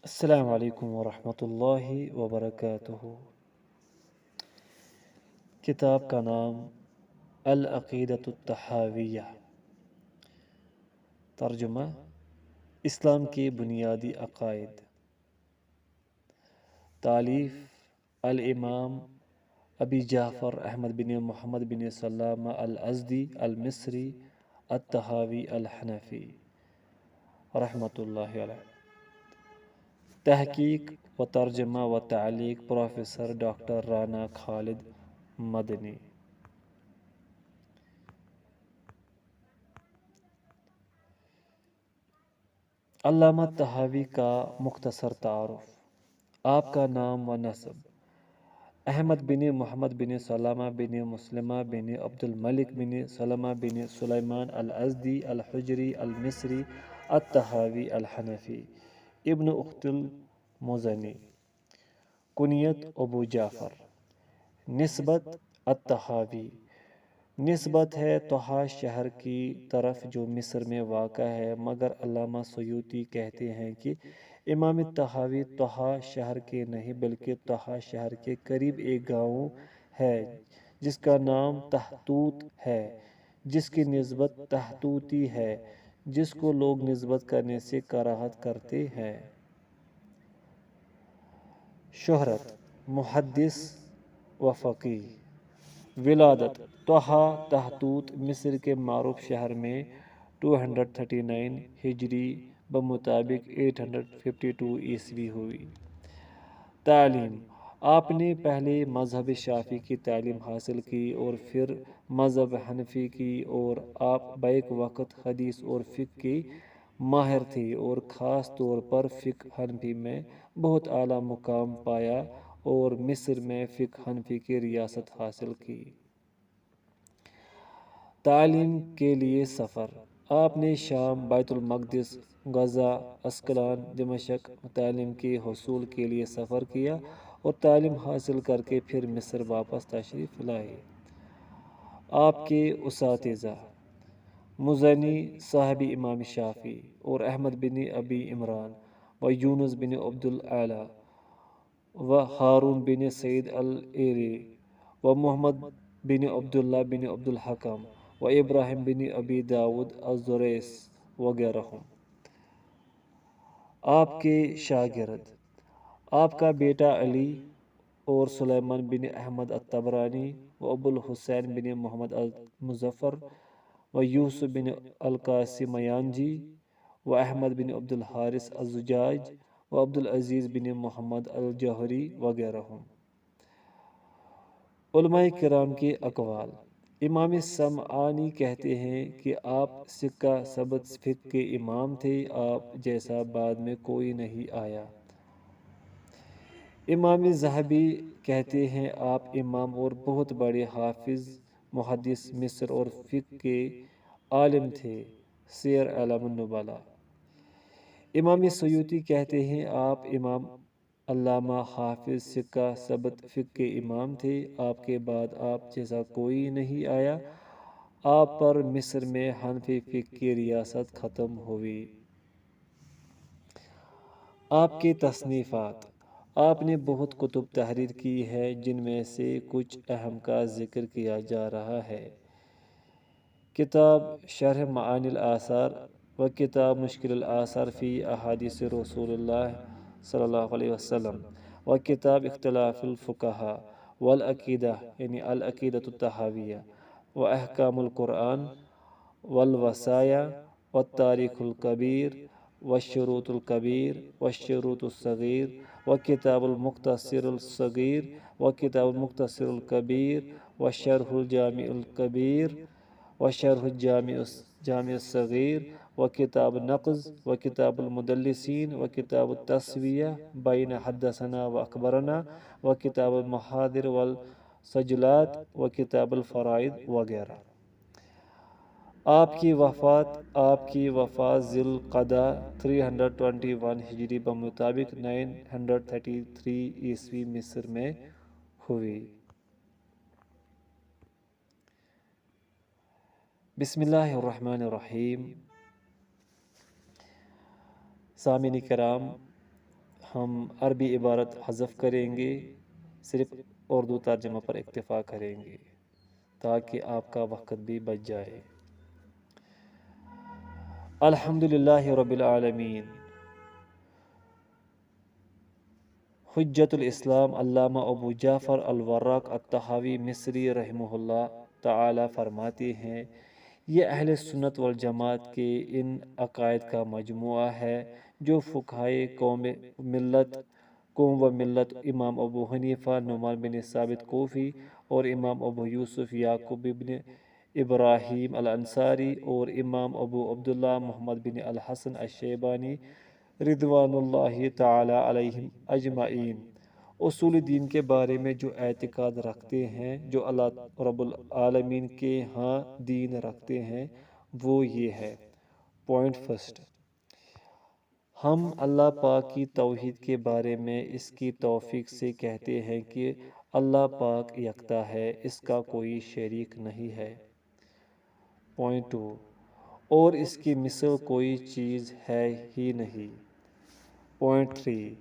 السلام علیکم ورحمۃ اللہ وبرکاتہ۔ کتاب کا نام العقیدۃ الطحاویہ، ترجمہ اسلام کے بنیادی عقائد، تالیف الامام ابی جعفر احمد بن محمد بن سلامہ الازدی المصری الطحاوی الحنفی رحمۃ اللہ علیہ، تحقیق و ترجمہ و تعلیق پروفیسر ڈاکٹر رانا خالد مدنی۔ علامہ طحاوی کا مختصر تعارف۔ آپ کا نام و نسب: احمد بن محمد بن سلامہ بن مسلمہ بن عبد الملک بن سلمہ بن سلیمان الازدی الحجری المصری الطحاوی الحنفی، ابن اخت المزنی۔ کنیت ابو جعفر۔ نسبت: الطحاوی نسبت ہے طحا شہر کی طرف جو مصر میں واقع ہے، مگر علامہ سیوطی کہتے ہیں کہ امام طحاوی طحا شہر کے نہیں بلکہ طحا شہر کے قریب ایک گاؤں ہے جس کا نام طحطوط ہے، جس کی نسبت طحطوطی ہے، جس کو لوگ نسبت کرنے سے کراہت کرتے ہیں۔ شہرت: محدث و فقیہ۔ ولادت: طحا طحطوط مصر کے معروف شہر میں 239 ہجری بمطابق 852 عیسوی ہوئی۔ تعلیم: آپ نے پہلے مذہب شافعی کی تعلیم حاصل کی اور پھر مذہب حنفی کی، اور آپ بیک وقت حدیث اور فقہ کے ماہر تھے اور خاص طور پر فقہ حنفی میں بہت اعلیٰ مقام پایا اور مصر میں فقہ حنفی کی ریاست حاصل کی۔ تعلیم کے لیے سفر: آپ نے شام، بیت المقدس، غزہ، اسقلان، دمشق تعلیم کے حصول کے لیے سفر کیا اور تعلیم حاصل کر کے پھر مصر واپس تشریف لائے۔ آپ کے اساتذہ: مزنی صاحب امام شافعی اور احمد بن ابی عمران و یونس بن عبد الاعلی و ہارون بن سعید الایلی و محمد بن عبداللہ بن عبد الحکم و ابراہیم بن ابی داود الزریس وغیرہ۔ آپ کے شاگرد: آپ کا بیٹا علی اور سلیمان بن احمد الطبرانی و ابو الحسین بن محمد المظفر و یوسف بن القاسمیانجی و احمد بن عبد الحارث الزجاج و عبد العزیز بن محمد الجوہری وغیرہ۔ علماء کرام کے اقوال: امام سمعانی کہتے ہیں کہ آپ سکہ ثبت فقہ کے امام تھے، آپ جیسا بعد میں کوئی نہیں آیا۔ امام ذہبی کہتے ہیں آپ امام اور بہت بڑے حافظ محدث مصر اور فقہ کے عالم تھے۔ سیر اعلام النبلاء۔ امام سیوطی کہتے ہیں آپ امام، علامہ، حافظ، سکہ ثبت فقہ کے امام تھے، آپ کے بعد آپ جیسا کوئی نہیں آیا، آپ پر مصر میں حنفی فقہ کی ریاست ختم ہوئی۔ آپ کی تصنیفات: آپ نے بہت کتب تحریر کی ہے جن میں سے کچھ اہم کا ذکر کیا جا رہا ہے۔ کتاب شرح معانی الآثار و کتاب مشکل الآثار فی احادیث رسول اللہ صلی اللہ علیہ وسلم و کتاب اختلاف الفقہاء والعقیدہ یعنی العقیدۃ الطحاویہ و احکام القرآن والوصایا والتاریخ الکبیر والشروط الکبیر والشروط الصغیر و کتاب المختصر الصغیر و کتاب المختصر الکبیر و شرح الجامع الکبیر و شرح الجامع الصغیر و کتاب نقض و کتاب المدلسین و کتاب التسویہ بین حدثنا و اخبرنا و کتاب المحاضر والسجلات و کتاب الفرائض وغیرہ۔ آپ کی وفات ذی القعدہ 321 ہجری بمطابق 933 عیسوی مصر میں ہوئی۔ بسم اللہ الرحمن الرحیم۔ سامعین کرام، ہم عربی عبارت حذف کریں گے، صرف اردو ترجمہ پر اکتفا کریں گے تاکہ آپ کا وقت بھی بچ جائے۔ الحمدللہ رب العالمین۔ حجت الاسلام علامہ ابو جعفر الوراق الطحاوی مصری رحمہ اللہ تعالی فرماتے ہیں، یہ اہل سنت والجماعت کے ان عقائد کا مجموعہ ہے جو فقہائے قوم و ملت امام ابو حنیفہ نعمان بن ثابت کوفی اور امام ابو یوسف یعقوب بن ابراہیم الانصاری اور امام ابو عبداللہ محمد بن الحسن الشیبانی رضوان اللہ تعالی علیہم اجمعین اصول دین کے بارے میں جو اعتقاد رکھتے ہیں، جو اللہ رب العالمین کے ہاں دین رکھتے ہیں، وہ یہ ہے۔ پوائنٹ فرسٹ، ہم اللہ پاک کی توحید کے بارے میں اس کی توفیق سے کہتے ہیں کہ اللہ پاک یکتا ہے، اس کا کوئی شریک نہیں ہے۔ پوائنٹ ٹو، اور اس کی مثل کوئی چیز ہے ہی نہیں۔ پوائنٹ تھری،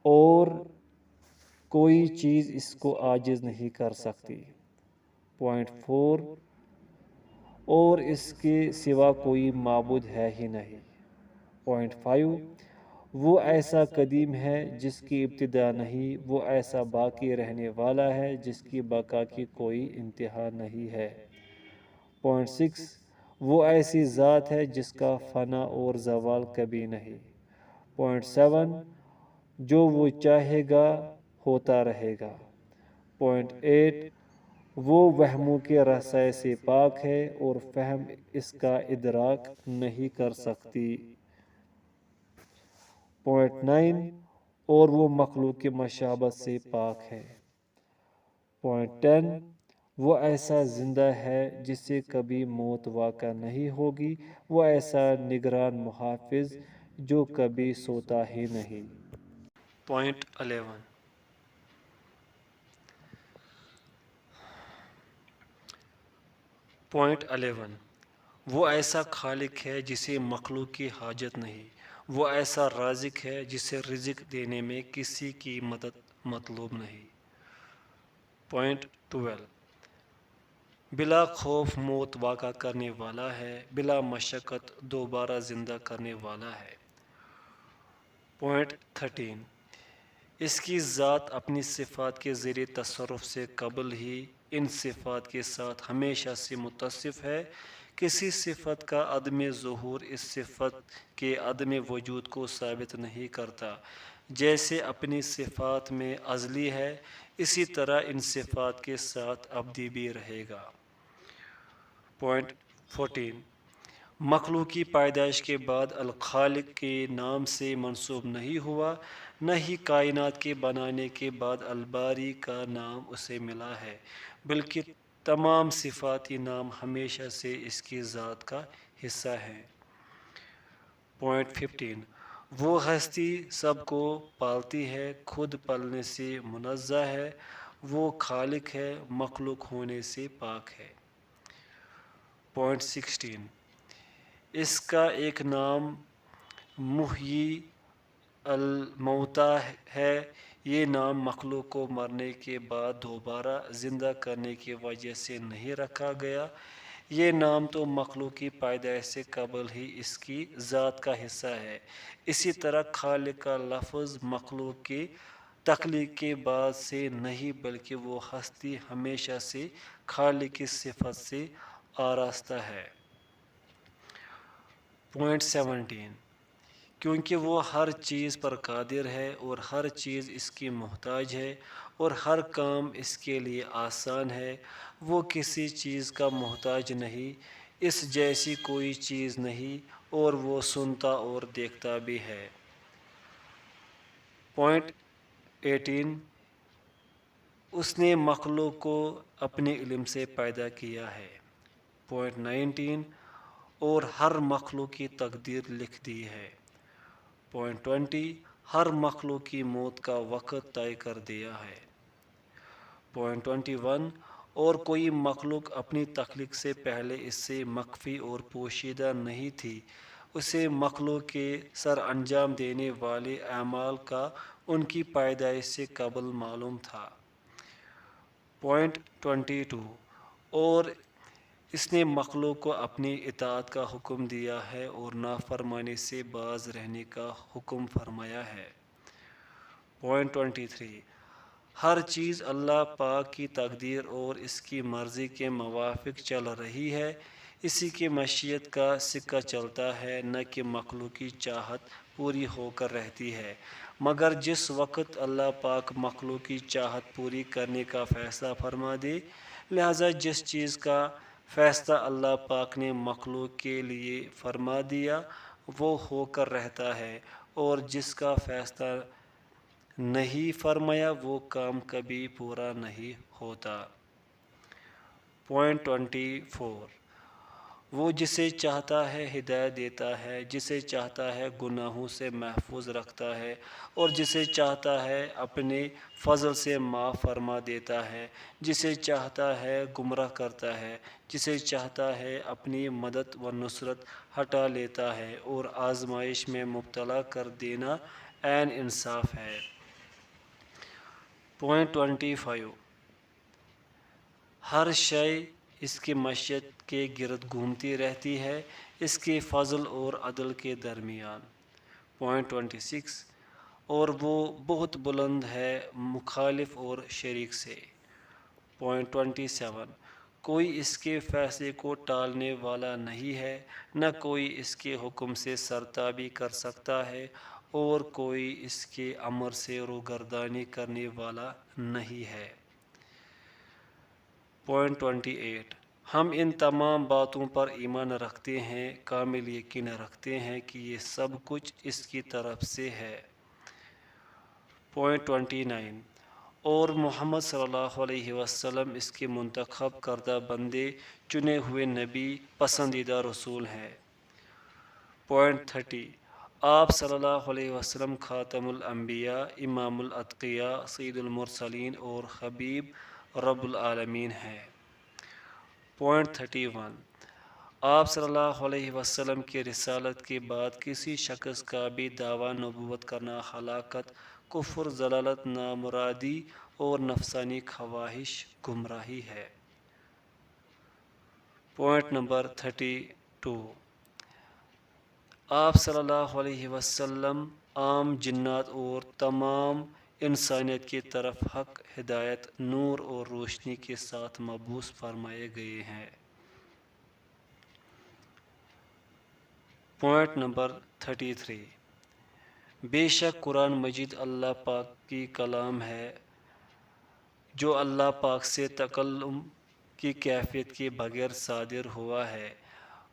اور کوئی چیز اس کو عاجز نہیں کر سکتی۔ پوائنٹ فور، اور اس کے سوا کوئی معبود ہے ہی نہیں۔ پوائنٹ فائیو، وہ ایسا قدیم ہے جس کی ابتدا نہیں، وہ ایسا باقی رہنے والا ہے جس کی بقا کی کوئی انتہا نہیں ہے۔ پوائنٹ سکس، وہ ایسی ذات ہے جس کا فنا اور زوال کبھی نہیں۔ پوائنٹ سیون، جو وہ چاہے گا ہوتا رہے گا۔ پوائنٹ ایٹ، وہ وہموں کے رسائی سے پاک ہے اور فہم اس کا ادراک نہیں کر سکتی۔ پوائنٹ نائن، اور وہ مخلوق کی مشابہت سے پاک ہے۔ پوائنٹ 10، وہ ایسا زندہ ہے جسے کبھی موت واقع نہیں ہوگی، وہ ایسا نگران محافظ جو کبھی سوتا ہی نہیں۔ پوائنٹ 11، وہ ایسا خالق ہے جسے مخلوق کی حاجت نہیں، وہ ایسا رازق ہے جسے رزق دینے میں کسی کی مدد مطلوب نہیں۔ پوائنٹ 12، بلا خوف موت واقع کرنے والا ہے، بلا مشقت دوبارہ زندہ کرنے والا ہے۔ پوائنٹ 13، اس کی ذات اپنی صفات کے ذریعے تصرف سے قبل ہی ان صفات کے ساتھ ہمیشہ سے متصف ہے۔ کسی صفت کا عدم ظہور اس صفت کے عدم وجود کو ثابت نہیں کرتا۔ جیسے اپنی صفات میں ازلی ہے، اسی طرح ان صفات کے ساتھ ابدی بھی رہے گا۔ پوائنٹ 14، مخلوق کی پیدائش کے بعد الخالق کے نام سے منسوب نہیں ہوا، نہ ہی کائنات کے بنانے کے بعد الباری کا نام اسے ملا ہے، بلکہ تمام صفاتی نام ہمیشہ سے اس کی ذات کا حصہ ہیں۔ پوائنٹ 15، وہ ہستی سب کو پالتی ہے، خود پلنے سے منزہ ہے، وہ خالق ہے، مخلوق ہونے سے پاک ہے۔ پوائنٹ 16، اس کا ایک نام محیی الموتی ہے، یہ نام مخلوق کو مرنے کے بعد دوبارہ زندہ کرنے کی وجہ سے نہیں رکھا گیا، یہ نام تو مخلوق کی پیدائش سے قبل ہی اس کی ذات کا حصہ ہے۔ اسی طرح خالق کا لفظ مخلوق کی تخلیق کے بعد سے نہیں، بلکہ وہ ہستی ہمیشہ سے خالق کی صفت سے آراستہ ہے۔ پوائنٹ 17، کیونکہ وہ ہر چیز پر قادر ہے اور ہر چیز اس کی محتاج ہے اور ہر کام اس کے لیے آسان ہے، وہ کسی چیز کا محتاج نہیں، اس جیسی کوئی چیز نہیں، اور وہ سنتا اور دیکھتا بھی ہے۔ پوائنٹ 18، اس نے مخلوق کو اپنے علم سے پیدا کیا ہے۔ پوائنٹ 19، اور ہر مخلوق کی تقدیر لکھ دی ہے۔ پوائنٹ 20، ہر مخلوق کی موت کا وقت طے کر دیا ہے۔ پوائنٹ 21، اور کوئی مخلوق اپنی تخلیق سے پہلے اس سے مخفی اور پوشیدہ نہیں تھی، اسے مخلوق کے سر انجام دینے والے اعمال کا ان کی پیدائش سے قبل معلوم تھا۔ پوائنٹ 22 اور اس نے مخلوق کو اپنی اطاعت کا حکم دیا ہے اور نافرمانی سے باز رہنے کا حکم فرمایا ہے۔ پوائنٹ 23 ہر چیز اللہ پاک کی تقدیر اور اس کی مرضی کے موافق چل رہی ہے، اسی کی مشیت کا سکہ چلتا ہے، نہ کہ مخلوق کی چاہت پوری ہو کر رہتی ہے، مگر جس وقت اللہ پاک مخلوق کی چاہت پوری کرنے کا فیصلہ فرما دے، لہذا جس چیز کا فیصلہ اللہ پاک نے مخلوق کے لیے فرما دیا وہ ہو کر رہتا ہے، اور جس کا فیصلہ نہیں فرمایا وہ کام کبھی پورا نہیں ہوتا۔ پوائنٹ 24 وہ جسے چاہتا ہے ہدایت دیتا ہے، جسے چاہتا ہے گناہوں سے محفوظ رکھتا ہے، اور جسے چاہتا ہے اپنے فضل سے معاف فرما دیتا ہے، جسے چاہتا ہے گمراہ کرتا ہے، جسے چاہتا ہے اپنی مدد و نصرت ہٹا لیتا ہے، اور آزمائش میں مبتلا کر دینا عین انصاف ہے۔ پوائنٹ 25 ہر شے اس کی مشیت کے گرد گھومتی رہتی ہے، اس کے فضل اور عدل کے درمیان۔ پوائنٹ 26 اور وہ بہت بلند ہے مخالف اور شریک سے۔ پوائنٹ 27 کوئی اس کے فیصلے کو ٹالنے والا نہیں ہے، نہ کوئی اس کے حکم سے سرتابی کر سکتا ہے، اور کوئی اس کے امر سے روگردانی کرنے والا نہیں ہے۔ پوائنٹ 28 ہم ان تمام باتوں پر ایمان رکھتے ہیں، کامل یقین رکھتے ہیں کہ یہ سب کچھ اس کی طرف سے ہے۔ پوائنٹ 29 اور محمد صلی اللہ علیہ وسلم اس کے منتخب کردہ بندے، چنے ہوئے نبی، پسندیدہ رسول ہیں۔ پوائنٹ 30 آپ صلی اللہ علیہ وسلم خاتم الانبیاء، امام الاتقیاء، سید المرسلین اور حبیب رب العالمین ہیں۔ پوائنٹ 31 آپ صلی اللہ علیہ وسلم کی رسالت کے بعد کسی شخص کا بھی دعویٰ نبوت کرنا ہلاکت، کفر، ضلالت، نامرادی اور نفسانی خواہش گمراہی ہے۔ پوائنٹ نمبر 32 آپ صلی اللہ علیہ وسلم عام جنات اور تمام انسانیت کی طرف حق، ہدایت، نور اور روشنی کے ساتھ مبعوث فرمائے گئے ہیں۔ پوائنٹ نمبر 33 بے شک قرآن مجید اللہ پاک کی کلام ہے جو اللہ پاک سے تکلم کی کیفیت کے بغیر صادر ہوا ہے،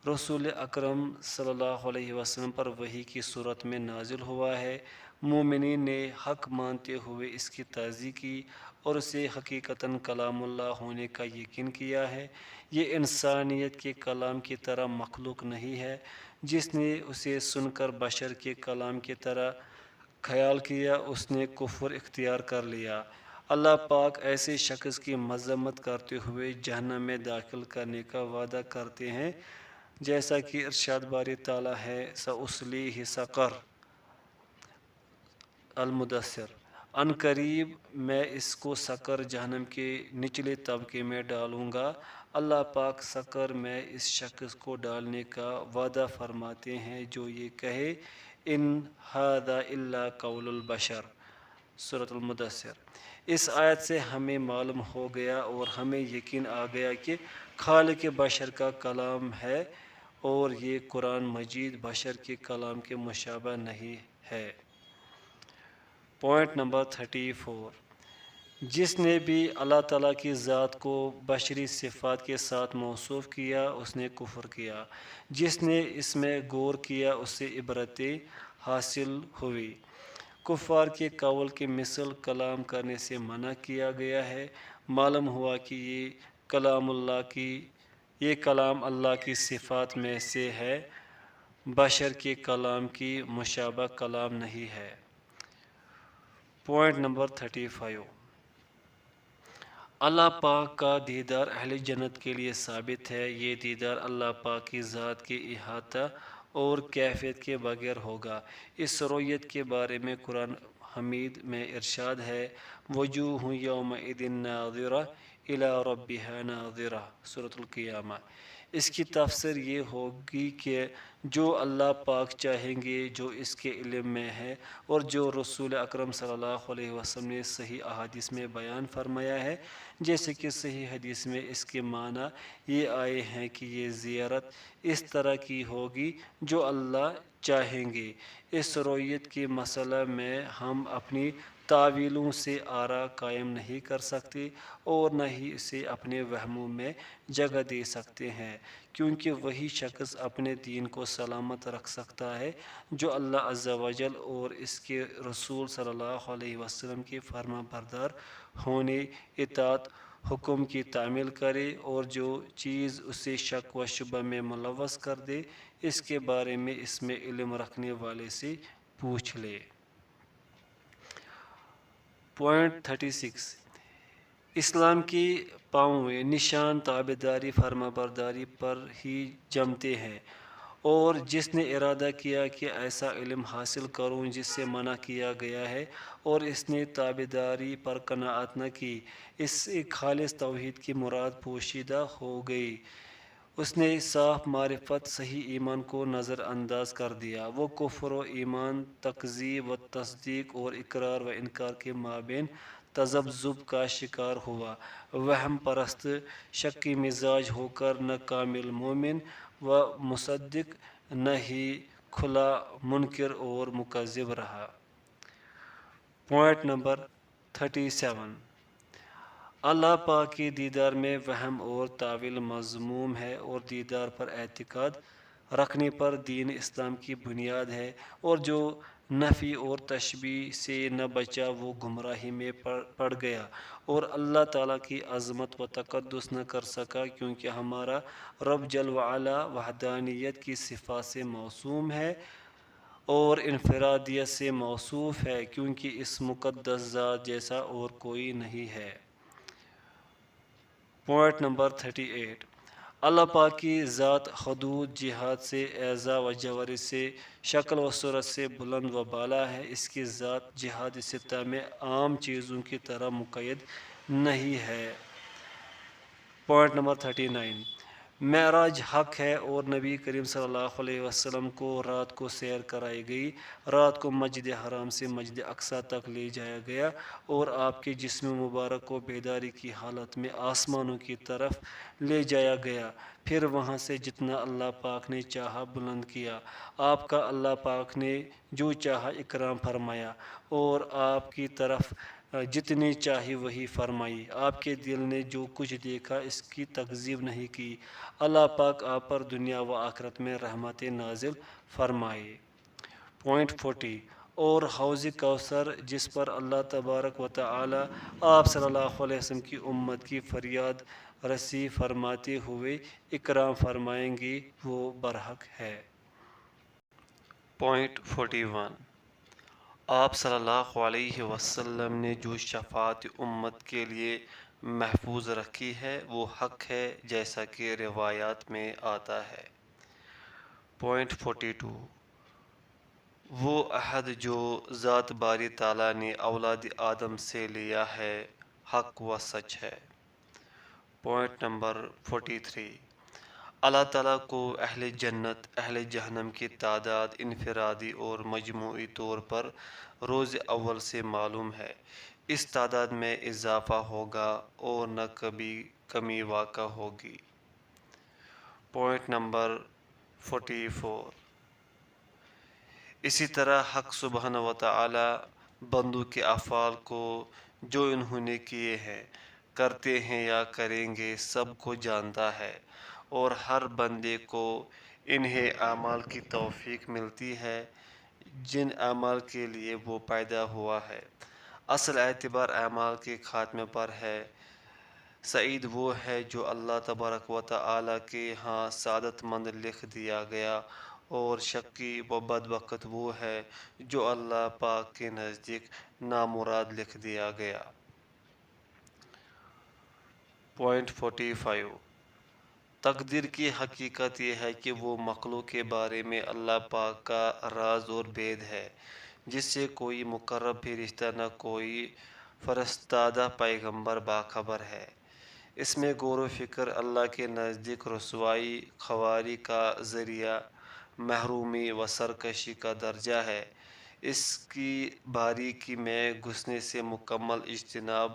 رسول اکرم صلی اللہ علیہ وسلم پر وحی کی صورت میں نازل ہوا ہے۔ مومنین نے حق مانتے ہوئے اس کی تصدیق کی اور اسے حقیقتاً کلام اللہ ہونے کا یقین کیا ہے۔ یہ انسانیت کے کلام کی طرح مخلوق نہیں ہے۔ جس نے اسے سن کر بشر کے کلام کی طرح خیال کیا اس نے کفر اختیار کر لیا۔ اللہ پاک ایسے شخص کی مذمت کرتے ہوئے جہنم میں داخل کرنے کا وعدہ کرتے ہیں، جیسا کہ ارشاد باری تعالیٰ ہے سَأُصْلِيهِ سَقَرَ المدثر ان قریب میں اس کو سقر جہنم کے نچلے طبقے میں ڈالوں گا۔ اللہ پاک سقر میں اس شخص کو ڈالنے کا وعدہ فرماتے ہیں جو یہ کہے ان ھذا الا قول البشر۔ سورۃ المدثر۔ اس آیت سے ہمیں معلوم ہو گیا اور ہمیں یقین آ گیا کہ خالق بشر کا کلام ہے اور یہ قرآن مجید بشر کے کلام کے مشابہ نہیں ہے۔ پوائنٹ نمبر 34 جس نے بھی اللہ تعالیٰ کی ذات کو بشری صفات کے ساتھ موصوف کیا اس نے کفر کیا۔ جس نے اس میں غور کیا اسے عبرتیں حاصل ہوئی۔ کفار کے قول کی مثل کلام کرنے سے منع کیا گیا ہے۔ معلوم ہوا کہ یہ کلام اللہ کی صفات میں سے ہے، بشر کے کلام کی مشابہ کلام نہیں ہے۔ پوائنٹ نمبر 35 اللہ پاک کا دیدار اہل جنت کے لیے ثابت ہے۔ یہ دیدار اللہ پاک کی ذات کے احاطہ اور کیفیت کے بغیر ہوگا۔ اس رویت کے بارے میں قرآن حمید میں ارشاد ہے، وجوہ یومئذ ناظرہ الی ربها ناظرہ، سورۃ القیامہ۔ اس کی تفسیر یہ ہوگی کہ جو اللہ پاک چاہیں گے، جو اس کے علم میں ہے، اور جو رسول اکرم صلی اللہ علیہ وسلم نے صحیح احادیث میں بیان فرمایا ہے، جیسے کہ صحیح حدیث میں اس کے معنی یہ آئے ہیں کہ یہ زیارت اس طرح کی ہوگی جو اللہ چاہیں گے۔ اس رویت کے مسئلہ میں ہم اپنی تعویلوں سے آرا قائم نہیں کر سکتے اور نہ ہی اسے اپنے وہموں میں جگہ دے سکتے ہیں، کیونکہ وہی شخص اپنے دین کو سلامت رکھ سکتا ہے جو اللہ عز و جل اور اس کے رسول صلی اللہ علیہ وسلم کے فرما بردار ہونے، اطاعت حکم کی تعمیل کرے، اور جو چیز اسے شک و شبہ میں ملوث کر دے، اس کے بارے میں اس میں علم رکھنے والے سے پوچھ لے۔ پوائنٹ 36، اسلام کی پانچویں نشان تابعداری فرما برداری پر ہی جمتے ہیں، اور جس نے ارادہ کیا کہ ایسا علم حاصل کروں جس سے منع کیا گیا ہے، اور اس نے تابعداری پر قناعت نہ کی، اس سے خالص توحید کی مراد پوشیدہ ہو گئی۔ اس نے صاف معرفت صحیح ایمان کو نظر انداز کر دیا، وہ کفر و ایمان، تکذیب و تصدیق اور اقرار و انکار کے مابین تذبذب کا شکار ہوا، وہم پرست شکی مزاج ہو کر نہ کامل مومن و مصدق نہ ہی کھلا منکر اور مکذب رہا۔ پوائنٹ نمبر 37، اللہ پاک کے دیدار میں وہم اور تعویل مذموم ہے، اور دیدار پر اعتقاد رکھنے پر دین اسلام کی بنیاد ہے، اور جو نفی اور تشبیہ سے نہ بچا وہ گمراہی میں پڑ گیا اور اللہ تعالیٰ کی عظمت و تقدس نہ کر سکا، کیونکہ ہمارا رب جل وعلا وحدانیت کی صفات سے موسوم ہے اور انفرادیت سے موصوف ہے، کیونکہ اس مقدس ذات جیسا اور کوئی نہیں ہے۔ پوائنٹ نمبر 38، اللہ پاک کی ذات حدود جہاد سے، اعضاء و جوارح سے، شکل و صورت سے بلند و بالا ہے۔ اس کی ذات جہاد ستہ میں عام چیزوں کی طرح مقید نہیں ہے۔ پوائنٹ نمبر 39، معراج حق ہے، اور نبی کریم صلی اللہ علیہ وسلم کو رات کو سیر کرائی گئی، رات کو مسجد حرام سے مسجد اقصیٰ تک لے جایا گیا، اور آپ کے جسم مبارک کو بیداری کی حالت میں آسمانوں کی طرف لے جایا گیا، پھر وہاں سے جتنا اللہ پاک نے چاہا بلند کیا، آپ کا اللہ پاک نے جو چاہا اکرام فرمایا، اور آپ کی طرف جتنی چاہی وہی فرمائی، آپ کے دل نے جو کچھ دیکھا اس کی تکذیب نہیں کی، اللہ پاک آپ پر دنیا و آخرت میں رحمت نازل فرمائے۔ پوائنٹ 40، اور حوض کوثر جس پر اللہ تبارک و تعالی آپ صلی اللہ علیہ وسلم کی امت کی فریاد رسی فرماتے ہوئے اکرام فرمائیں گے، وہ برحق ہے۔ پوائنٹ 41، آپ صلی اللہ علیہ وسلم نے جو شفاعت امت کے لیے محفوظ رکھی ہے وہ حق ہے، جیسا کہ روایات میں آتا ہے۔ پوائنٹ 42، وہ عہد جو ذات باری تعالیٰ نے اولاد آدم سے لیا ہے حق و سچ ہے۔ پوائنٹ نمبر 43، اللہ تعالیٰ کو اہل جنت اہل جہنم کی تعداد انفرادی اور مجموعی طور پر روز اول سے معلوم ہے، اس تعداد میں اضافہ ہوگا اور نہ کبھی کمی واقع ہوگی۔ پوائنٹ نمبر 44، اسی طرح حق سبحانہ و تعالی بندوں کے افعال کو جو انہوں نے کیے ہیں، کرتے ہیں یا کریں گے سب کو جانتا ہے، اور ہر بندے کو انہیں اعمال کی توفیق ملتی ہے جن اعمال کے لیے وہ پیدا ہوا ہے۔ اصل اعتبار اعمال کے خاتمے پر ہے۔ سعید وہ ہے جو اللہ تبارک و تعالی کے ہاں سعادت مند لکھ دیا گیا، اور شقی و بدبخت وہ ہے جو اللہ پاک کے نزدیک نامراد لکھ دیا گیا۔ پوائنٹ 45، تقدیر کی حقیقت یہ ہے کہ وہ مخلوق کے بارے میں اللہ پاک کا راز اور بید ہے، جس سے کوئی مقرب فرشتہ نہ کوئی فرستادہ پیغمبر باخبر ہے۔ اس میں غور و فکر اللہ کے نزدیک رسوائی، خواری کا ذریعہ، محرومی و سرکشی کا درجہ ہے۔ اس کی باریکی میں گھسنے سے مکمل اجتناب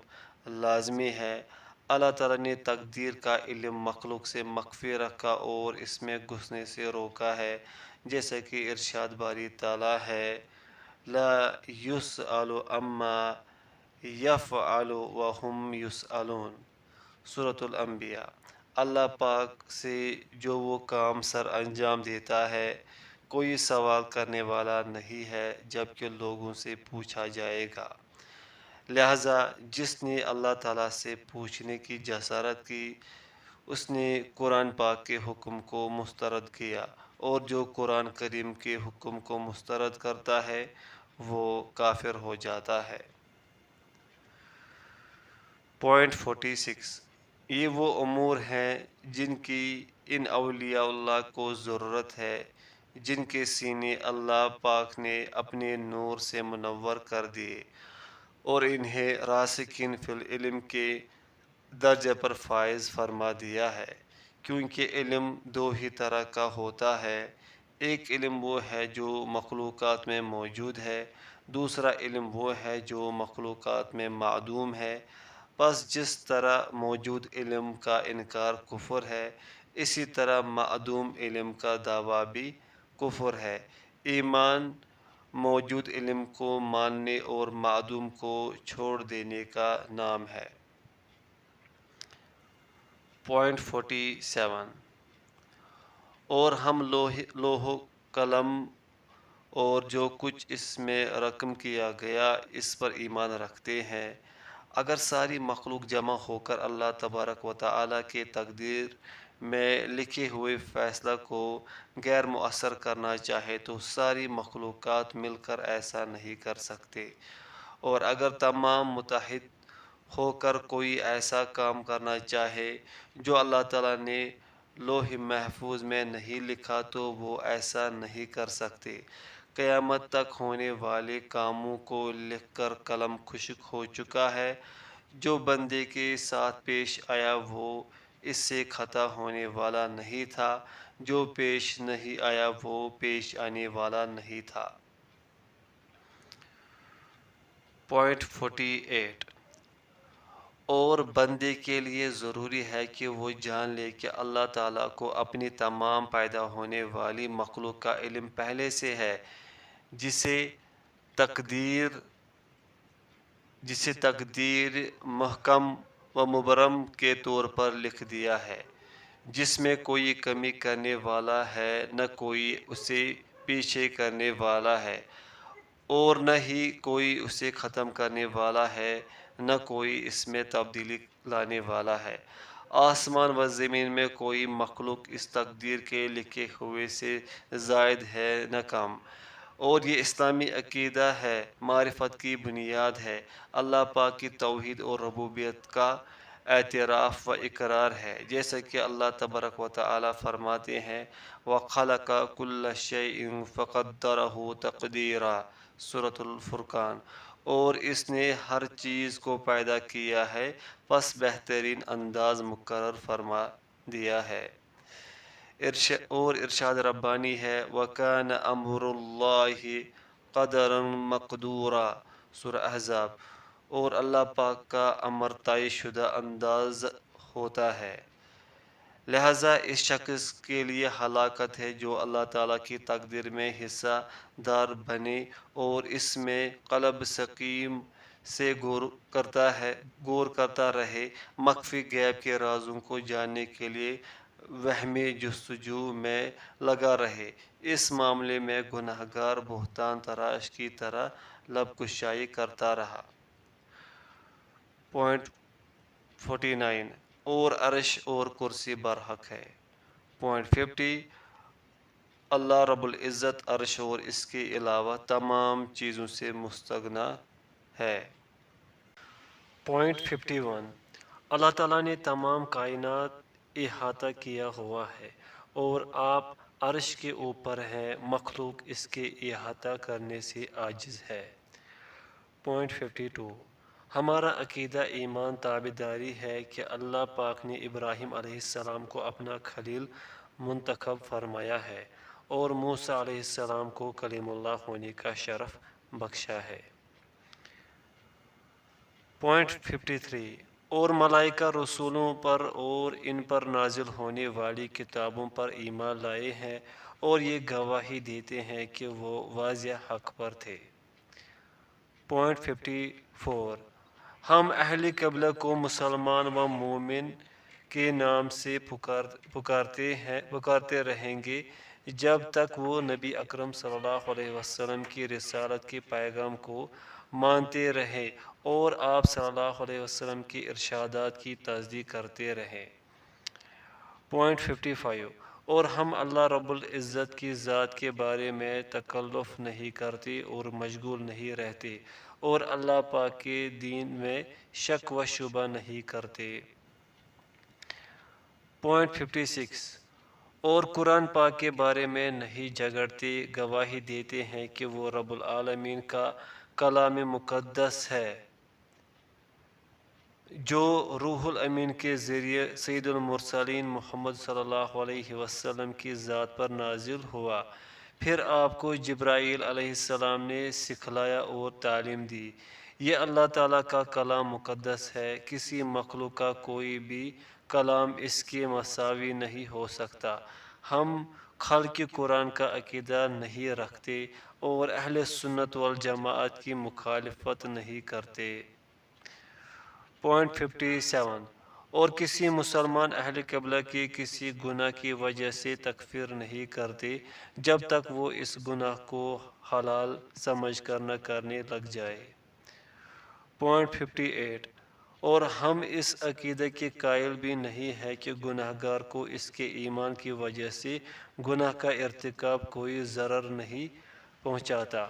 لازمی ہے۔ اللہ تعالیٰ نے تقدیر کا علم مخلوق سے مخفی رکھا اور اس میں گھسنے سے روکا ہے، جیسا کہ ارشاد باری تعالیٰ ہے، لا یسأل عما یفعل وہم یسألون، سورۃ الانبیاء۔ اللہ پاک سے جو وہ کام سر انجام دیتا ہے کوئی سوال کرنے والا نہیں ہے، جبکہ لوگوں سے پوچھا جائے گا۔ لہذا جس نے اللہ تعالیٰ سے پوچھنے کی جسارت کی، اس نے قرآن پاک کے حکم کو مسترد کیا، اور جو قرآن کریم کے حکم کو مسترد کرتا ہے وہ کافر ہو جاتا ہے۔ پوائنٹ 46، یہ وہ امور ہیں جن کی ان اولیاء اللہ کو ضرورت ہے، جن کے سینے اللہ پاک نے اپنے نور سے منور کر دیے اور انہیں راسخین فی العلم کے درجے پر فائز فرما دیا ہے، کیونکہ علم دو ہی طرح کا ہوتا ہے۔ ایک علم وہ ہے جو مخلوقات میں موجود ہے، دوسرا علم وہ ہے جو مخلوقات میں معدوم ہے۔ پس جس طرح موجود علم کا انکار کفر ہے، اسی طرح معدوم علم کا دعویٰ بھی کفر ہے۔ ایمان موجود علم کو ماننے اور معدوم کو چھوڑ دینے کا نام ہے۔ پوائنٹ 47، اور ہم لوح و قلم اور جو کچھ اس میں رقم کیا گیا اس پر ایمان رکھتے ہیں۔ اگر ساری مخلوق جمع ہو کر اللہ تبارک و تعالیٰ کے تقدیر میں لکھے ہوئے فیصلہ کو غیر مؤثر کرنا چاہے تو ساری مخلوقات مل کر ایسا نہیں کر سکتے، اور اگر تمام متحد ہو کر کوئی ایسا کام کرنا چاہے جو اللہ تعالیٰ نے لوح محفوظ میں نہیں لکھا تو وہ ایسا نہیں کر سکتے۔ قیامت تک ہونے والے کاموں کو لکھ کر قلم خشک ہو چکا ہے۔ جو بندے کے ساتھ پیش آیا وہ اس سے خطا ہونے والا نہیں تھا، جو پیش نہیں آیا وہ پیش آنے والا نہیں تھا۔ پوائنٹ 48، اور بندے کے لیے ضروری ہے کہ وہ جان لے کہ اللہ تعالیٰ کو اپنی تمام پیدا ہونے والی مخلوق کا علم پہلے سے ہے، جسے تقدیر محکم و مبرم کے طور پر لکھ دیا ہے، جس میں کوئی کمی کرنے والا ہے نہ کوئی اسے پیچھے کرنے والا ہے، اور نہ ہی کوئی اسے ختم کرنے والا ہے، نہ کوئی اس میں تبدیلی لانے والا ہے۔ آسمان و زمین میں کوئی مخلوق اس تقدیر کے لکھے ہوئے سے زائد ہے نہ کم، اور یہ اسلامی عقیدہ ہے، معرفت کی بنیاد ہے، اللہ پاک کی توحید اور ربوبیت کا اعتراف و اقرار ہے، جیسا کہ اللہ تبارک و تعالیٰ فرماتے ہیں، وَخَلَقَ كُلَّ شَيْءٍ فَقَدَّرَهُ تَقْدِيرًا، سورۃ الفرقان، اور اس نے ہر چیز کو پیدا کیا ہے پس بہترین انداز مقرر فرما دیا ہے۔ اور ارشاد ربانی ہے، وَكَانَ أَمْرُ اللَّهِ قَدَرًا مَقْدُورًا، سورہ احزاب، اور اللہ پاک کا امر طے شدہ انداز ہوتا ہے۔ لہٰذا اس شخص کے لیے ہلاکت ہے جو اللہ تعالیٰ کی تقدیر میں حصہ دار بنے اور اس میں قلب سقیم سے غور کرتا رہے، مخفی غیب کے رازوں کو جاننے کے لیے وہمی جستجو میں لگا رہے۔ اس معاملے میں گناہ گار بہتان تراش کی طرح لب کشائی کرتا رہا۔ پوائنٹ 49، اور عرش اور کرسی برحق ہے۔ پوائنٹ 50، اللہ رب العزت عرش اور اس کے علاوہ تمام چیزوں سے مستغنی ہے۔ پوائنٹ 51، اللہ تعالیٰ نے تمام کائنات احاطہ کیا ہوا ہے اور آپ عرش کے اوپر ہیں، مخلوق اس کے احاطہ کرنے سے عاجز ہے۔ پوائنٹ 52، ہمارا عقیدہ ایمان تابعداری ہے کہ اللہ پاک نے ابراہیم علیہ السلام کو اپنا خلیل منتخب فرمایا ہے اور موسیٰ علیہ السلام کو کلیم اللہ ہونے کا شرف بخشا ہے۔ پوائنٹ 53، اور ملائکہ رسولوں پر اور ان پر نازل ہونے والی کتابوں پر ایمان لائے ہیں اور یہ گواہی دیتے ہیں کہ وہ واضح حق پر تھے۔ پوائنٹ 54، ہم اہل قبلہ کو مسلمان و مومن کے نام سے پکارتے رہیں گے جب تک وہ نبی اکرم صلی اللہ علیہ وسلم کی رسالت کے پیغام کو مانتے رہیں اور آپ صلی اللہ علیہ وسلم کے ارشادات کی تصدیق کرتے رہیں۔ پوائنٹ 55، اور ہم اللہ رب العزت کی ذات کے بارے میں تکلف نہیں کرتے اور مشغول نہیں رہتے اور اللہ پاک کے دین میں شک و شبہ نہیں کرتے۔ پوائنٹ 56، اور قرآن پاک کے بارے میں نہیں جھگڑتے، گواہی دیتے ہیں کہ وہ رب العالمین کا کلام مقدس ہے جو روح الامین کے ذریعے سید المرسلین محمد صلی اللہ علیہ وسلم کی ذات پر نازل ہوا، پھر آپ کو جبرائیل علیہ السلام نے سکھلایا اور تعلیم دی۔ یہ اللہ تعالیٰ کا کلام مقدس ہے، کسی مخلوق کا کوئی بھی کلام اس کے مساوی نہیں ہو سکتا۔ ہم خلق قرآن کا عقیدہ نہیں رکھتے اور اہل سنت والجماعت کی مخالفت نہیں کرتے۔ پوائنٹ 57، اور کسی مسلمان اہل قبلہ کے کسی گناہ کی وجہ سے تکفیر نہیں کرتے جب تک وہ اس گناہ کو حلال سمجھ کر نہ کرنے لگ جائے۔ پوائنٹ 58، اور ہم اس عقیدے کے قائل بھی نہیں ہیں کہ گناہ گار کو اس کے ایمان کی وجہ سے گناہ کا ارتکاب کوئی ضرر نہیں پہنچاتا۔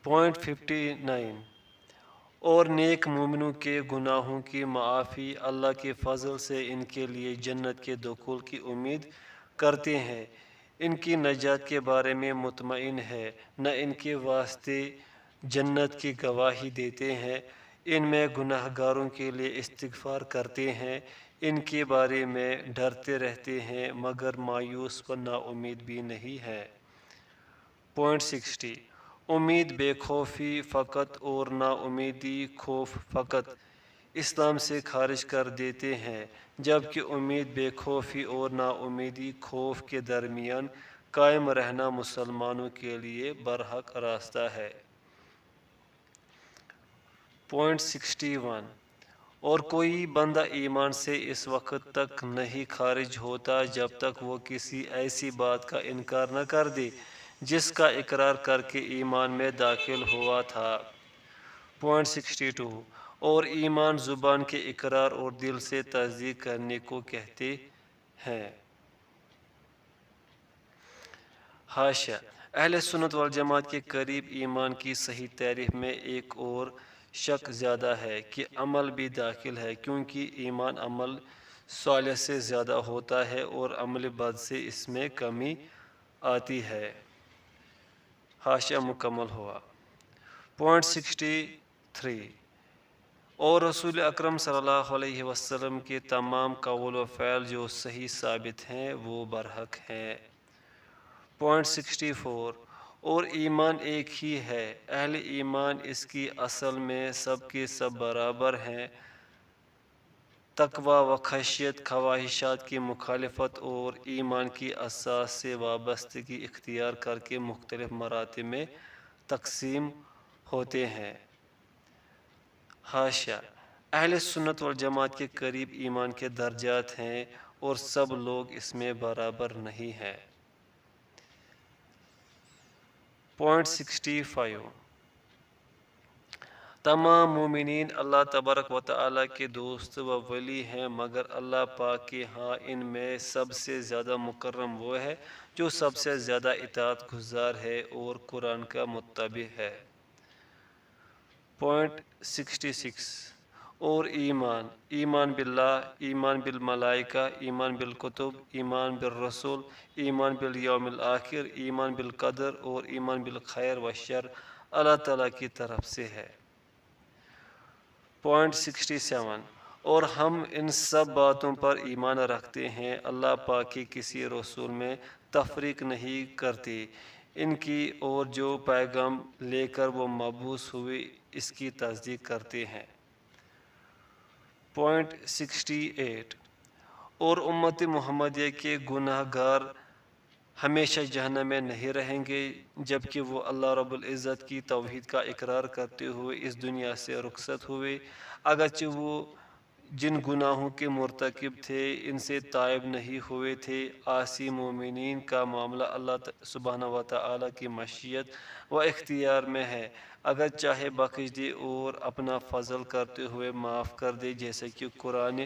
پوائنٹ 59، اور نیک مومنوں کے گناہوں کی معافی اللہ کے فضل سے ان کے لیے جنت کے دخول کی امید کرتے ہیں، ان کی نجات کے بارے میں مطمئن ہے، نہ ان کے واسطے جنت کی گواہی دیتے ہیں، ان میں گناہ گاروں کے لیے استغفار کرتے ہیں، ان کے بارے میں ڈرتے رہتے ہیں مگر مایوس و نا امید بھی نہیں ہے۔ پوائنٹ 60، امید بے خوفی فقط اور نا امیدی خوف فقط اسلام سے خارج کر دیتے ہیں، جبکہ امید بے خوفی اور نا امیدی خوف کے درمیان قائم رہنا مسلمانوں کے لیے برحق راستہ ہے۔ پوائنٹ 61، اور کوئی بندہ ایمان سے اس وقت تک نہیں خارج ہوتا جب تک وہ کسی ایسی بات کا انکار نہ کر دے جس کا اقرار کر کے ایمان میں داخل ہوا تھا۔ پوائنٹ 62، اور ایمان زبان کے اقرار اور دل سے تصدیق کرنے کو کہتے ہیں۔ حاشیہ، اہل سنت والجماعت کے قریب ایمان کی صحیح تعریف میں ایک اور شک زیادہ ہے کہ عمل بھی داخل ہے، کیونکہ ایمان عمل صالح سے زیادہ ہوتا ہے اور عمل بد سے اس میں کمی آتی ہے۔ حاشیہ مکمل ہوا۔ پوائنٹ 63، اور رسول اکرم صلی اللہ علیہ وسلم کے تمام قول و فعل جو صحیح ثابت ہیں وہ برحق ہیں۔ پوائنٹ 64، اور ایمان ایک ہی ہے، اہل ایمان اس کی اصل میں سب کے سب برابر ہیں، تقوی و خشیت، خواہشات کی مخالفت اور ایمان کی اساس سے وابستگی اختیار کر کے مختلف مراتب میں تقسیم ہوتے ہیں۔ حاشیہ، اہل سنت والجماعت کے قریب ایمان کے درجات ہیں اور سب لوگ اس میں برابر نہیں ہیں۔ پوائنٹ 65، تمام مومنین اللہ تبارک و تعالیٰ کے دوست و ولی ہیں مگر اللہ پاک کے ہاں ان میں سب سے زیادہ مکرم وہ ہے جو سب سے زیادہ اطاعت گزار ہے اور قرآن کا متبع ہے۔ پوائنٹ 66، اور ایمان باللہ، ایمان بالملائکہ، ایمان بالکتب، ایمان بالرسول، ایمان بالیوم الآخر، ایمان بالقدر اور ایمان بالخیر و شر اللہ تعالیٰ کی طرف سے ہے۔ پوائنٹ 67 اور ہم ان سب باتوں پر ایمان رکھتے ہیں، اللہ پاک کے کسی رسول میں تفریق نہیں کرتے، ان کی اور جو پیغام لے کر وہ مبعوث ہوئے اس کی تصدیق کرتے ہیں۔ پوائنٹ 68 اور امت محمدیہ کے گناہ گار ہمیشہ جہنم میں نہیں رہیں گے، جبکہ وہ اللہ رب العزت کی توحید کا اقرار کرتے ہوئے اس دنیا سے رخصت ہوئے، اگرچہ وہ جن گناہوں کے مرتکب تھے ان سے تائب نہیں ہوئے تھے۔ عاصی مومنین کا معاملہ اللہ سبحانہ و تعالیٰ کی مشیت و اختیار میں ہے، اگر چاہے بخش دے اور اپنا فضل کرتے ہوئے معاف کر دے، جیسے کہ قرآن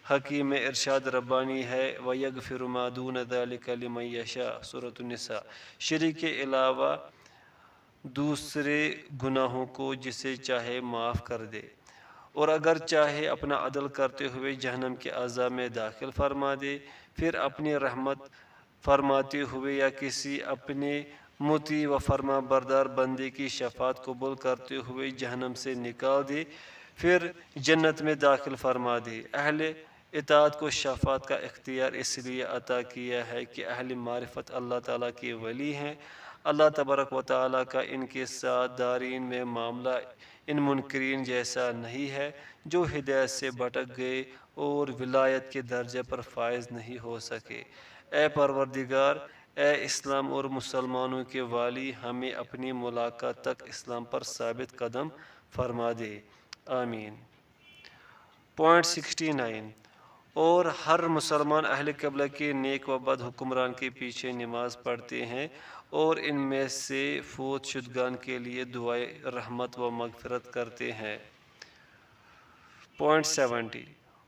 حکیم میں ارشاد ربانی ہے وَيَغْفِرُ مَا دُونَ ذَلِكَ لِمَن يَشَاءُ سورۃ النساء۔ شرک کے علاوہ دوسرے گناہوں کو جسے چاہے معاف کر دے، اور اگر چاہے اپنا عدل کرتے ہوئے جہنم کے عذاب میں داخل فرما دے، پھر اپنی رحمت فرماتے ہوئے یا کسی اپنے مطیع و فرما بردار بندے کی شفاعت قبول کرتے ہوئے جہنم سے نکال دے، پھر جنت میں داخل فرما دے۔ اہل اطاعت کو شفاعت کا اختیار اس لیے عطا کیا ہے کہ اہل معرفت اللہ تعالیٰ کے ولی ہیں۔ اللہ تبارک و تعالیٰ کا ان کے ساتھ دارین میں معاملہ ان منکرین جیسا نہیں ہے جو ہدایت سے بھٹک گئے اور ولایت کے درجے پر فائز نہیں ہو سکے۔ اے پروردگار، اے اسلام اور مسلمانوں کے والی، ہمیں اپنی ملاقات تک اسلام پر ثابت قدم فرما دے، آمین۔ پوائنٹ 69 اور ہر مسلمان اہل قبلہ کے نیک و بد حکمران کے پیچھے نماز پڑھتے ہیں اور ان میں سے فوت شدگان کے لیے دعائے رحمت و مغفرت کرتے ہیں۔ پوائنٹ 70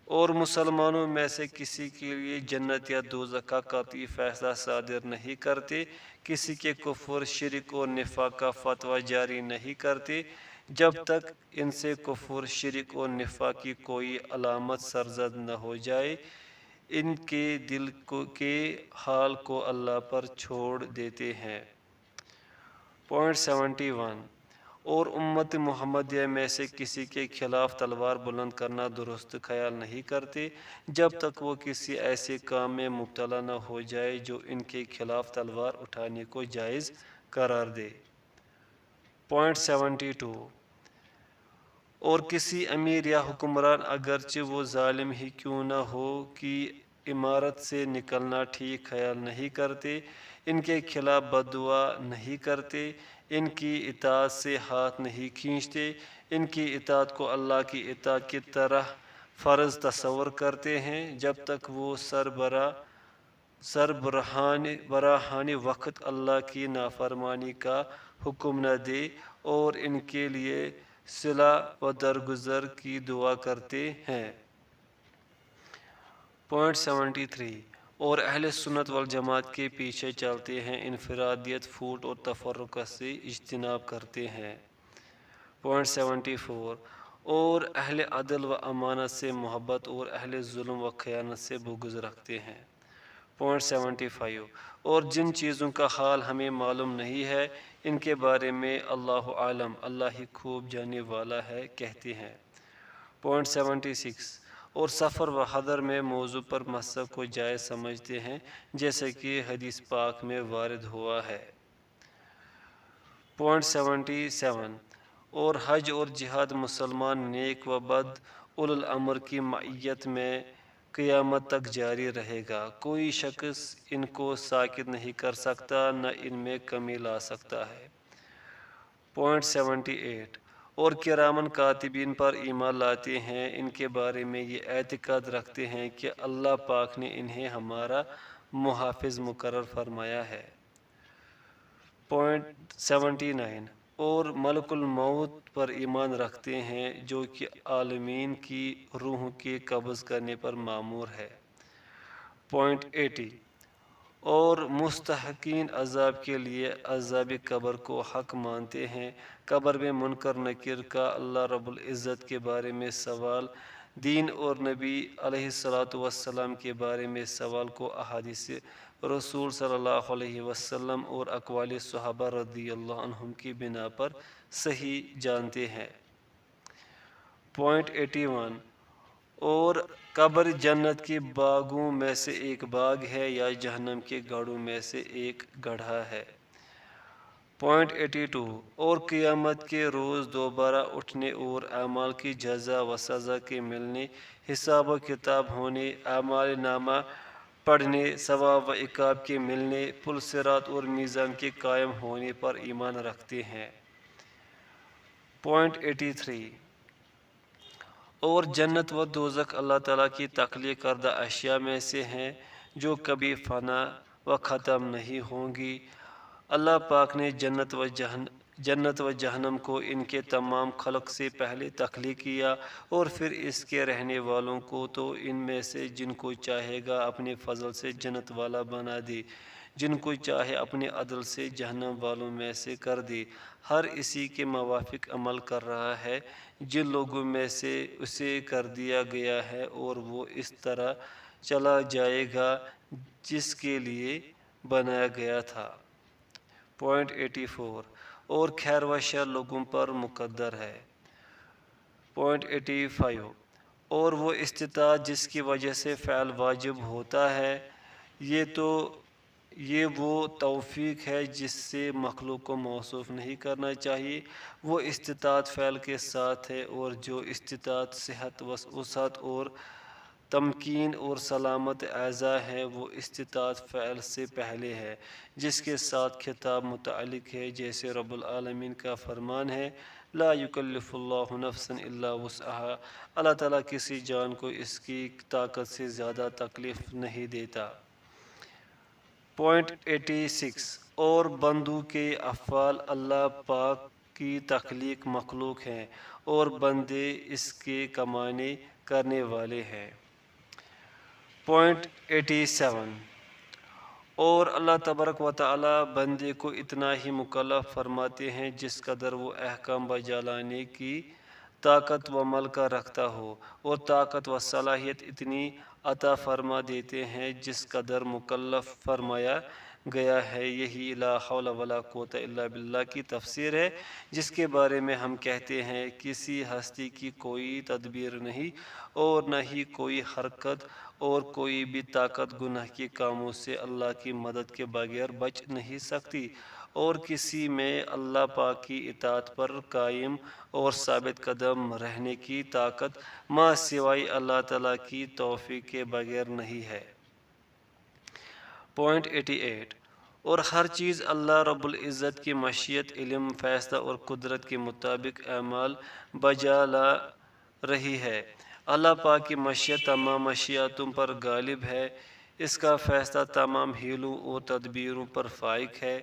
اور مسلمانوں میں سے کسی کے لیے جنت یا دوزخ کا قطعی فیصلہ صادر نہیں کرتے، کسی کے کفر، شرک اور نفاق کا فتویٰ جاری نہیں کرتے جب تک ان سے کفر، شرک اور نفاق کی کوئی علامت سرزد نہ ہو جائے، ان کے دل کے حال کو اللہ پر چھوڑ دیتے ہیں۔ پوائنٹ 71 اور امت محمدیہ میں سے کسی کے خلاف تلوار بلند کرنا درست خیال نہیں کرتے جب تک وہ کسی ایسے کام میں مبتلا نہ ہو جائے جو ان کے خلاف تلوار اٹھانے کو جائز قرار دے۔ پوائنٹ 72 اور کسی امیر یا حکمران اگرچہ وہ ظالم ہی کیوں نہ ہو کی امارت سے نکلنا ٹھیک خیال نہیں کرتے، ان کے خلاف بد دعا نہیں کرتے، ان کی اطاعت سے ہاتھ نہیں کھینچتے، ان کی اطاعت کو اللہ کی اطاعت کی طرح فرض تصور کرتے ہیں جب تک وہ سربراہان وقت اللہ کی نافرمانی کا حکم نہ دے اور ان کے لیے صلح و درگزر کی دعا کرتے ہیں۔ پوائنٹ 73 اور اہل سنت والجماعت کے پیچھے چلتے ہیں، انفرادیت، پھوٹ اور تفرقہ سے اجتناب کرتے ہیں۔ پوائنٹ 74 اور اہل عدل و امانت سے محبت اور اہل ظلم و خیانت سے بغض رکھتے ہیں۔ پوائنٹ 75 اور جن چیزوں کا حال ہمیں معلوم نہیں ہے ان کے بارے میں اللہ عالم، اللہ ہی خوب جاننے والا ہے، کہتے ہیں۔ پوائنٹ 76 اور سفر و حضر میں موضوع پر مسح کو جائز سمجھتے ہیں جیسا کہ حدیث پاک میں وارد ہوا ہے۔ پوائنٹ 77 اور حج اور جہاد مسلمان نیک و بد اولو الامر کی معیت میں قیامت تک جاری رہے گا، کوئی شخص ان کو ساکت نہیں کر سکتا نہ ان میں کمی لا سکتا ہے۔ پوائنٹ 78 اور کرامن کاتبین پر ایمان لاتے ہیں، ان کے بارے میں یہ اعتقاد رکھتے ہیں کہ اللہ پاک نے انہیں ہمارا محافظ مقرر فرمایا ہے۔ پوائنٹ 79 اور ملک الموت پر ایمان رکھتے ہیں جو کہ عالمین کی روحوں کے قبض کرنے پر مامور ہے۔ پوائنٹ 80 اور مستحقین عذاب کے لیے عذاب قبر کو حق مانتے ہیں۔ قبر میں منکر نکیر کا اللہ رب العزت کے بارے میں سوال، دین اور نبی علیہ السلام کے بارے میں سوال کو احادیث رسول صلی اللہ علیہ وسلم اور اقوال صحابہ رضی اللہ عنہم کی بنا پر صحیح جانتے ہیں۔ پوائنٹ 81 اور قبر جنت کے باغوں میں سے ایک باغ ہے یا جہنم کے گڑھوں میں سے ایک گڑھا ہے۔ پوائنٹ 82 اور قیامت کے روز دوبارہ اٹھنے اور اعمال کی جزا و سزا کے ملنے، حساب و کتاب ہونے، اعمال نامہ پڑھنے، ثواب و عقاب کے ملنے، پل صراط اور میزان کے قائم ہونے پر ایمان رکھتے ہیں۔ پوائنٹ 83 اور جنت و دوزخ اللہ تعالیٰ کی تخلیق کردہ اشیاء میں سے ہیں جو کبھی فنا و ختم نہیں ہوں گی۔ اللہ پاک نے جنت و جہنم کو ان کے تمام خلق سے پہلے تخلیق کیا اور پھر اس کے رہنے والوں کو تو ان میں سے جن کو چاہے گا اپنے فضل سے جنت والا بنا دے، جن کو چاہے اپنے عدل سے جہنم والوں میں سے کر دے۔ ہر اسی کے موافق عمل کر رہا ہے جن لوگوں میں سے اسے کر دیا گیا ہے، اور وہ اس طرح چلا جائے گا جس کے لیے بنایا گیا تھا۔ پوائنٹ 84 اور خیر و شر لوگوں پر مقدر ہے۔ پوائنٹ 85 اور وہ استطاعت جس کی وجہ سے فعل واجب ہوتا ہے، یہ وہ توفیق ہے جس سے مخلوق کو موصوف نہیں کرنا چاہیے۔ وہ استطاعت فعل کے ساتھ ہے، اور جو استطاعت صحت وسعت اور تمکین اور سلامت اعضاء ہے وہ استطاعت فعل سے پہلے ہے، جس کے ساتھ خطاب متعلق ہے، جیسے رب العالمین کا فرمان ہے لا یکلف اللہ نفسا الا وسعها۔ اللہ تعالیٰ کسی جان کو اس کی طاقت سے زیادہ تکلیف نہیں دیتا۔ پوائنٹ 86 اور بندوں کے افعال اللہ پاک کی تخلیق مخلوق ہیں اور بندے اس کے کمانے کرنے والے ہیں۔ پوائنٹ 87 اور اللہ تبارک و تعالی بندے کو اتنا ہی مکلف فرماتے ہیں جس قدر وہ احکام بجا لانے کی طاقت و ملکہ رکھتا ہو، اور طاقت و صلاحیت اتنی عطا فرما دیتے ہیں جس قدر مکلف فرمایا گیا ہے۔ یہی لا حول ولا قوت الا باللہ کی تفسیر ہے، جس کے بارے میں ہم کہتے ہیں کسی ہستی کی کوئی تدبیر نہیں اور نہ ہی کوئی حرکت اور کوئی بھی طاقت گناہ کے کاموں سے اللہ کی مدد کے بغیر بچ نہیں سکتی، اور کسی میں اللہ پاک کی اطاعت پر قائم اور ثابت قدم رہنے کی طاقت ما سوائے اللہ تعالیٰ کی توفیق کے بغیر نہیں ہے۔ پوائنٹ 88 اور ہر چیز اللہ رب العزت کی مشیت، علم، فیصلہ اور قدرت کے مطابق اعمال بجا لا رہی ہے۔ اللہ پاک کی مشیت تمام مشیتوں پر غالب ہے، اس کا فیصلہ تمام حیلوں اور تدبیروں پر فائق ہے۔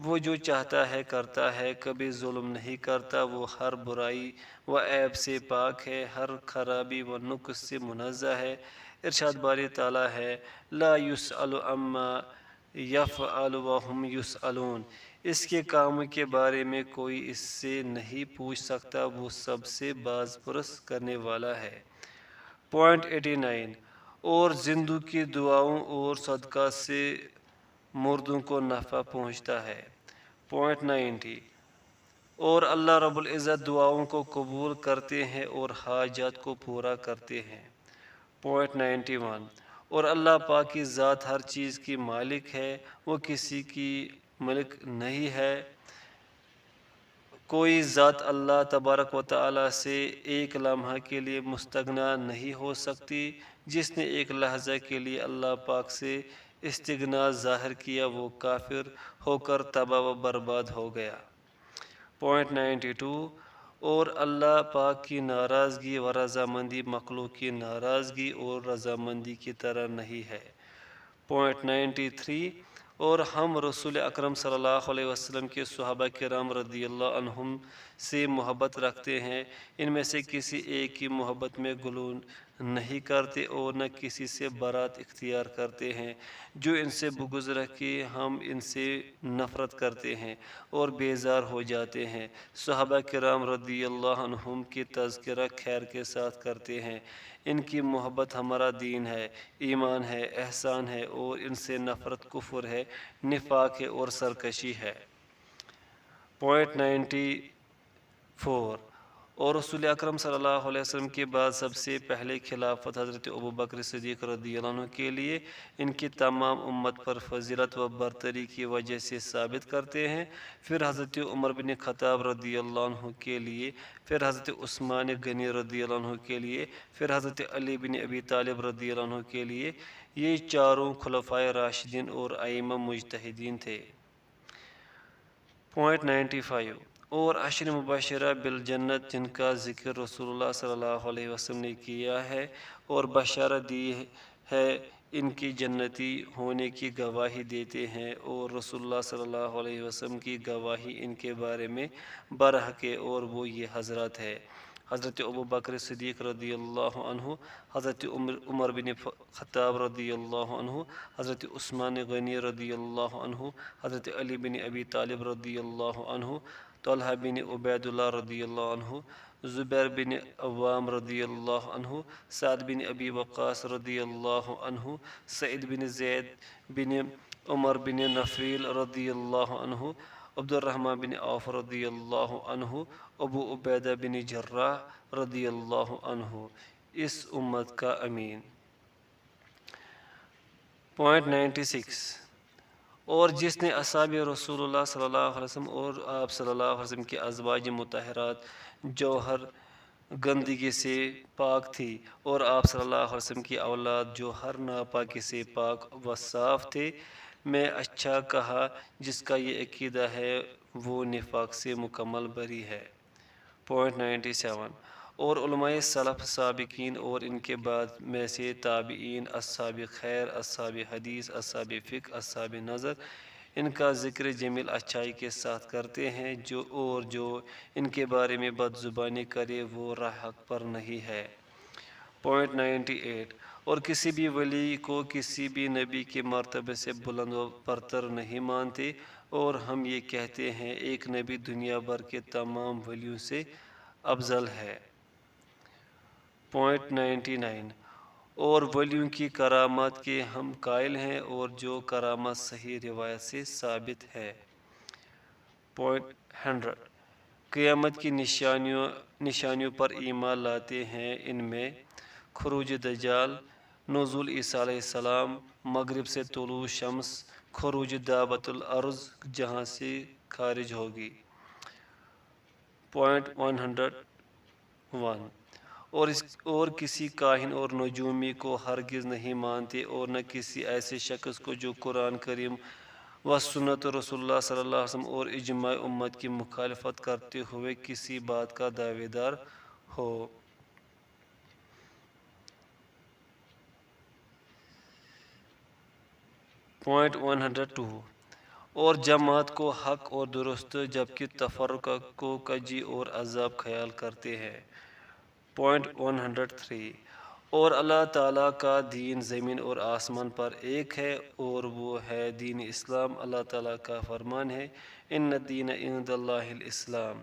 وہ جو چاہتا ہے کرتا ہے، کبھی ظلم نہیں کرتا، وہ ہر برائی و عیب سے پاک ہے، ہر خرابی و نقص سے منزہ ہے۔ ارشاد باری تعالیٰ ہے لا یسأل عما یفعل وہم یسألون، اس کے کاموں کے بارے میں کوئی اس سے نہیں پوچھ سکتا، وہ سب سے باز پرس کرنے والا ہے۔ پوائنٹ 89 اور زندوں کی دعاؤں اور صدقات سے مردوں کو نفع پہنچتا ہے۔ پوائنٹ 90 اور اللہ رب العزت دعاؤں کو قبول کرتے ہیں اور حاجات کو پورا کرتے ہیں۔ پوائنٹ 91 اور اللہ پاک کی ذات ہر چیز کی مالک ہے، وہ کسی کی ملک نہیں ہے۔ کوئی ذات اللہ تبارک و تعالیٰ سے ایک لمحہ کے لیے مستغنا نہیں ہو سکتی۔ جس نے ایک لحظہ کے لیے اللہ پاک سے استغنا ظاہر کیا وہ کافر ہو کر تباہ و برباد ہو گیا۔ پوائنٹ 92 اور اللہ پاک کی ناراضگی و رضامندی مخلوق کی ناراضگی اور رضامندی کی طرح نہیں ہے۔ پوائنٹ 93 اور ہم رسول اکرم صلی اللہ علیہ وسلم کے صحابہ کرام رضی اللہ عنہم سے محبت رکھتے ہیں، ان میں سے کسی ایک کی محبت میں غلو نہیں کرتے اور نہ کسی سے برات اختیار کرتے ہیں۔ جو ان سے بغض رکھے ہم ان سے نفرت کرتے ہیں اور بیزار ہو جاتے ہیں۔ صحابہ کرام رضی اللہ عنہم کی تذکرہ خیر کے ساتھ کرتے ہیں۔ ان کی محبت ہمارا دین ہے، ایمان ہے، احسان ہے، اور ان سے نفرت کفر ہے، نفاق ہے اور سرکشی ہے۔ پوائنٹ 94 اور رسول اکرم صلی اللہ علیہ وسلم کے بعد سب سے پہلے خلافت حضرت ابوبکر صدیق رضی اللہ عنہ کے لیے ان کی تمام امت پر فضیلت و برتری کی وجہ سے ثابت کرتے ہیں۔ پھر حضرت عمر بن خطاب رضی اللہ عنہ کے لیے، پھر حضرت عثمان غنی رضی اللہ عنہ کے لیے، پھر حضرت علی بن ابی طالب رضی اللہ عنہ کے لیے۔ یہ چاروں خلفائے راشدین اور ائمہ مجتہدین تھے۔ پوائنٹ 95 اور عشر مبشرہ بالجنت جن کا ذکر رسول اللہ صلی اللہ علیہ وسلم نے کیا ہے اور بشارت دی ہے، ان کی جنتی ہونے کی گواہی دیتے ہیں، اور رسول اللہ صلی اللہ علیہ وسلم کی گواہی ان کے بارے میں برحق ہے، اور وہ یہ حضرات ہے: حضرت ابوبکر صدیق رضی اللہ عنہ، حضرت عمر بن خطاب رضی اللہ عنہ، حضرت عثمان غنی رضی اللہ عنہ، حضرت علی بن ابی طالب رضی اللہ عنہ، طلحہ بن عبید اللہ رضی اللہ عنہ، زبیر بن عوام رضی اللہ عنہ، سعد بن ابی وقاص رضی اللہ عنہ، سعید بن زید بن عمر بن نفیل رضی اللہ عنہ، عبد الرحمن بن عوف رضی اللہ عنہ، ابو عبیدہ بن جراح رضی اللہ عنہ، اس امت کا امین۔ پوائنٹ 96 اور جس نے اصحاب رسول اللہ صلی اللہ علیہ وسلم اور آپ صلی اللہ علیہ وسلم کے ازواج مطہرات جوہر گندگی سے پاک تھی، اور آپ صلی اللہ علیہ وسلم کی اولاد جو ہر ناپاکی سے پاک و صاف تھے، میں اچھا کہا جس کا یہ عقیدہ ہے وہ نفاق سے مکمل بری ہے۔ پوائنٹ 97 اور علماء سلف سابقین اور ان کے بعد میں سے تابعین، اصحاب خیر، اصحاب حدیث، اصحاب فقہ، اصحاب نظر، ان کا ذکر جمیل اچھائی کے ساتھ کرتے ہیں، جو ان کے بارے میں بد زبانی کرے وہ راہ حق پر نہیں ہے۔ پوائنٹ 98 اور کسی بھی ولی کو کسی بھی نبی کے مرتبے سے بلند و برتر نہیں مانتے، اور ہم یہ کہتے ہیں ایک نبی دنیا بھر کے تمام ولیوں سے افضل ہے۔ پوائنٹ 99 اور ولیوں کی کرامات کے ہم قائل ہیں، اور جو کرامات صحیح روایت سے ثابت ہے۔ پوائنٹ 100 قیامت کی نشانیوں پر ایمان لاتے ہیں، ان میں خروج دجال، نزول عیسیٰ علیہ السلام، مغرب سے طلوع شمس، خروج دابۃ الارض جہاں سے خارج ہوگی۔ پوائنٹ 101 اور کسی کاہن اور نجومی کو ہرگز نہیں مانتے، اور نہ کسی ایسے شخص کو جو قرآن کریم و سنت رسول اللہ صلی اللہ علیہ وسلم اور اجماع امت کی مخالفت کرتے ہوئے کسی بات کا دعوے دار ہو۔ پوائنٹ 102 اور جماعت کو حق اور درست جبکہ تفرقہ کو کجی اور عذاب خیال کرتے ہیں۔ پوائنٹ 103 اور اللہ تعالیٰ کا دین زمین اور آسمان پر ایک ہے، اور وہ ہے دین اسلام۔ اللہ تعالیٰ کا فرمان ہے: ان الدین عند اللہ الاسلام،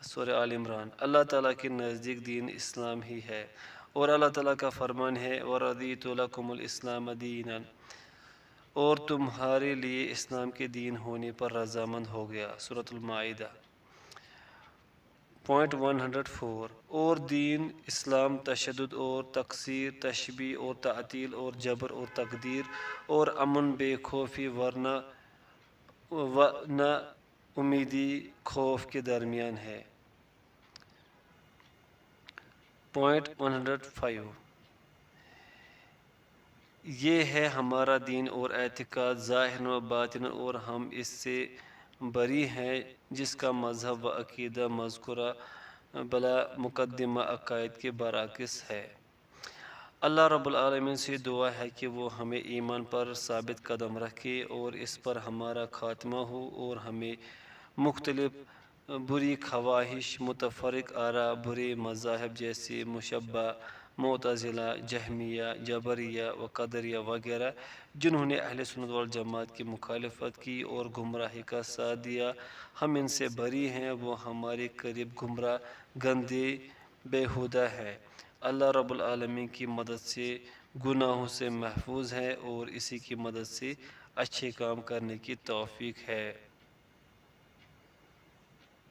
سورہ آل عمران۔ اللہ تعالیٰ کے نزدیک دین اسلام ہی ہے، اور اللہ تعالیٰ کا فرمان ہے: وَرَضِيتُ لَكُمُ الْإِسْلَامَ دِينًا، اور تمہارے لیے اسلام کے دین ہونے پر رضامند ہو گیا، سورۃ المائدہ۔ پوائنٹ 104 اور دین اسلام تشدد اور تقصیر، تشبیہ اور تعطیل اور جبر اور تقدیر اور امن بے خوفی ورنہ نہ امیدی خوف کے درمیان ہے۔ پوائنٹ 105 یہ ہے ہمارا دین اور اعتقاد ظاہراً و باطناً، اور ہم اس سے بری ہیں جس کا مذہب و عقیدہ مذکورہ بلا مقدمہ عقائد کے برعکس ہے۔ اللہ رب العالمین سے دعا ہے کہ وہ ہمیں ایمان پر ثابت قدم رکھے اور اس پر ہمارا خاتمہ ہو، اور ہمیں مختلف بری خواہش، متفرق آراء، برے مذاہب جیسے مشبہ معتزلہ، جہمیہ، جبریہ و قدریہ وغیرہ جنہوں نے اہل سنت والجماعت کی مخالفت کی اور گمراہی کا ساتھ دیا، ہم ان سے بری ہیں، وہ ہمارے قریب گمراہ، گندے، بیہودہ ہے۔ اللہ رب العالمین کی مدد سے گناہوں سے محفوظ ہے اور اسی کی مدد سے اچھے کام کرنے کی توفیق ہے۔